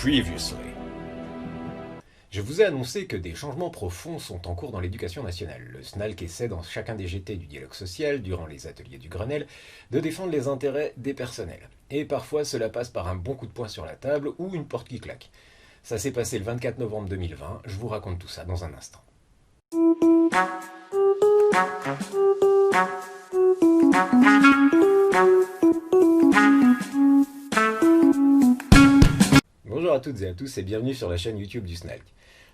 Previously. Je vous ai annoncé que des changements profonds sont en cours dans l'éducation nationale. Le SNALC essaie dans chacun des GT du dialogue social, durant les ateliers du Grenelle, de défendre les intérêts des personnels. Et parfois cela passe par un bon coup de poing sur la table ou une porte qui claque. Ça s'est passé le 24 novembre 2020, je vous raconte tout ça dans un instant. Bonjour à toutes et à tous et bienvenue sur la chaîne YouTube du SNALC.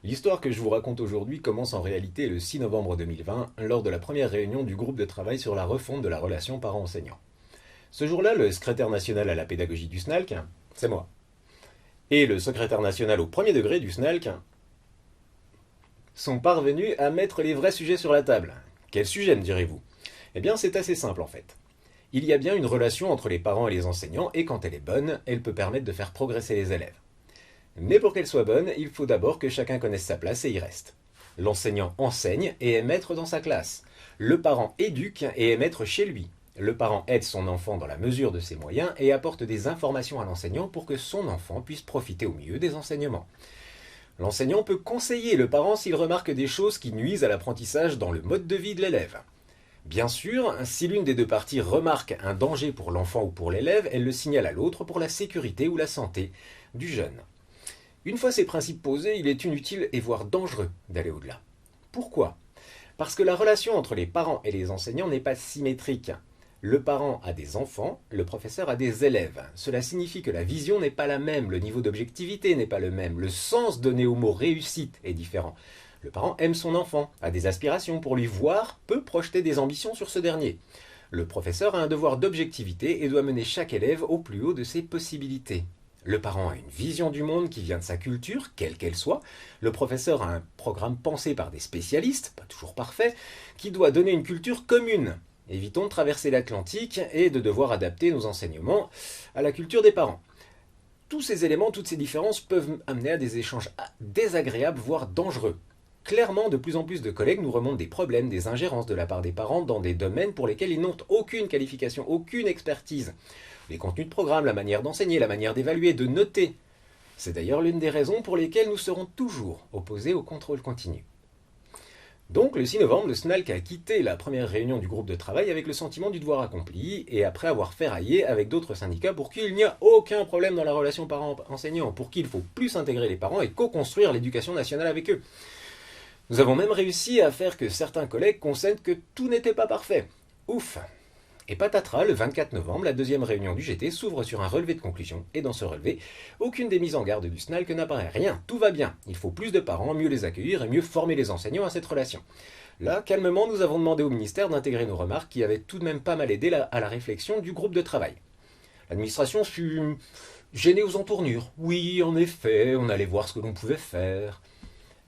L'histoire que je vous raconte aujourd'hui commence en réalité le 6 novembre 2020, lors de la première réunion du groupe de travail sur la refonte de la relation parent-enseignant. Ce jour-là, le secrétaire national à la pédagogie du SNALC, c'est moi, et le secrétaire national au premier degré du SNALC sont parvenus à mettre les vrais sujets sur la table. Quel sujet, me direz-vous? Eh bien, c'est assez simple en fait. Il y a bien une relation entre les parents et les enseignants, et quand elle est bonne, elle peut permettre de faire progresser les élèves. Mais pour qu'elle soit bonne, il faut d'abord que chacun connaisse sa place et y reste. L'enseignant enseigne et est maître dans sa classe. Le parent éduque et est maître chez lui. Le parent aide son enfant dans la mesure de ses moyens et apporte des informations à l'enseignant pour que son enfant puisse profiter au mieux des enseignements. L'enseignant peut conseiller le parent s'il remarque des choses qui nuisent à l'apprentissage dans le mode de vie de l'élève. Bien sûr, si l'une des deux parties remarque un danger pour l'enfant ou pour l'élève, elle le signale à l'autre pour la sécurité ou la santé du jeune. Une fois ces principes posés, il est inutile et voire dangereux d'aller au-delà. Pourquoi? Parce que la relation entre les parents et les enseignants n'est pas symétrique. Le parent a des enfants, le professeur a des élèves. Cela signifie que la vision n'est pas la même, le niveau d'objectivité n'est pas le même, le sens donné au mot réussite est différent. Le parent aime son enfant, a des aspirations pour lui, voire peut projeter des ambitions sur ce dernier. Le professeur a un devoir d'objectivité et doit mener chaque élève au plus haut de ses possibilités. Le parent a une vision du monde qui vient de sa culture, quelle qu'elle soit. Le professeur a un programme pensé par des spécialistes, pas toujours parfait, qui doit donner une culture commune. Évitons de traverser l'Atlantique et de devoir adapter nos enseignements à la culture des parents. Tous ces éléments, toutes ces différences peuvent amener à des échanges désagréables, voire dangereux. Clairement, de plus en plus de collègues nous remontent des problèmes, des ingérences de la part des parents dans des domaines pour lesquels ils n'ont aucune qualification, aucune expertise. Les contenus de programme, la manière d'enseigner, la manière d'évaluer, de noter. C'est d'ailleurs l'une des raisons pour lesquelles nous serons toujours opposés au contrôle continu. Donc, le 6 novembre, le SNALC a quitté la première réunion du groupe de travail avec le sentiment du devoir accompli et après avoir ferraillé avec d'autres syndicats pour qu'il n'y a aucun problème dans la relation parent-enseignant, pour qu'il faut plus intégrer les parents et co-construire l'éducation nationale avec eux. Nous avons même réussi à faire que certains collègues concèdent que tout n'était pas parfait. Ouf! Et patatras, le 24 novembre, la deuxième réunion du GT s'ouvre sur un relevé de conclusion, et dans ce relevé, aucune des mises en garde du SNALC n'apparaît. Rien, tout va bien. Il faut plus de parents, mieux les accueillir et mieux former les enseignants à cette relation. Là, calmement, nous avons demandé au ministère d'intégrer nos remarques qui avaient tout de même pas mal aidé à la réflexion du groupe de travail. L'administration fut gênée aux entournures. Oui, en effet, on allait voir ce que l'on pouvait faire.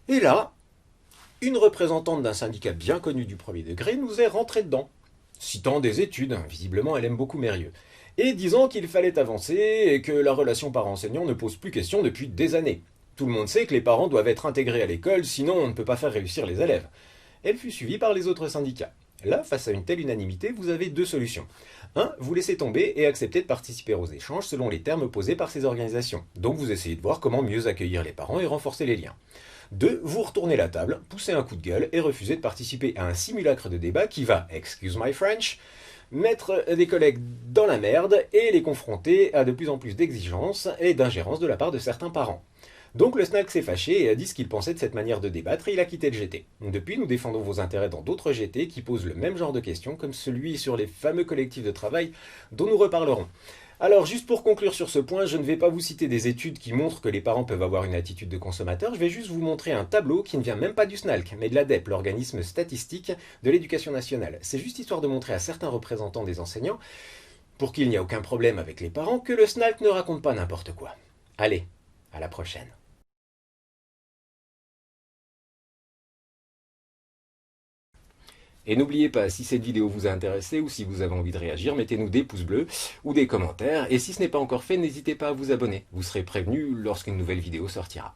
Et là, une représentante d'un syndicat bien connu du premier degré nous est rentrée dedans, citant des études, visiblement elle aime beaucoup Mérieux, et disant qu'il fallait avancer et que la relation parent-enseignant ne pose plus question depuis des années. Tout le monde sait que les parents doivent être intégrés à l'école, sinon on ne peut pas faire réussir les élèves. Elle fut suivie par les autres syndicats. Là, face à une telle unanimité, vous avez deux solutions. 1. Vous laissez tomber et acceptez de participer aux échanges selon les termes posés par ces organisations. Donc vous essayez de voir comment mieux accueillir les parents et renforcer les liens. 2. Vous retournez la table, poussez un coup de gueule et refusez de participer à un simulacre de débat qui va, excuse my French, mettre des collègues dans la merde et les confronter à de plus en plus d'exigences et d'ingérences de la part de certains parents. Donc le SNALC s'est fâché et a dit ce qu'il pensait de cette manière de débattre et il a quitté le GT. Depuis, nous défendons vos intérêts dans d'autres GT qui posent le même genre de questions, comme celui sur les fameux collectifs de travail dont nous reparlerons. Alors, juste pour conclure sur ce point, je ne vais pas vous citer des études qui montrent que les parents peuvent avoir une attitude de consommateur, je vais juste vous montrer un tableau qui ne vient même pas du SNALC, mais de l'ADEP, l'organisme statistique de l'éducation nationale. C'est juste histoire de montrer à certains représentants des enseignants, pour qu'il n'y ait aucun problème avec les parents, que le SNALC ne raconte pas n'importe quoi. Allez, à la prochaine. Et n'oubliez pas, si cette vidéo vous a intéressé ou si vous avez envie de réagir, mettez-nous des pouces bleus ou des commentaires. Et si ce n'est pas encore fait, n'hésitez pas à vous abonner. Vous serez prévenu lorsqu'une nouvelle vidéo sortira.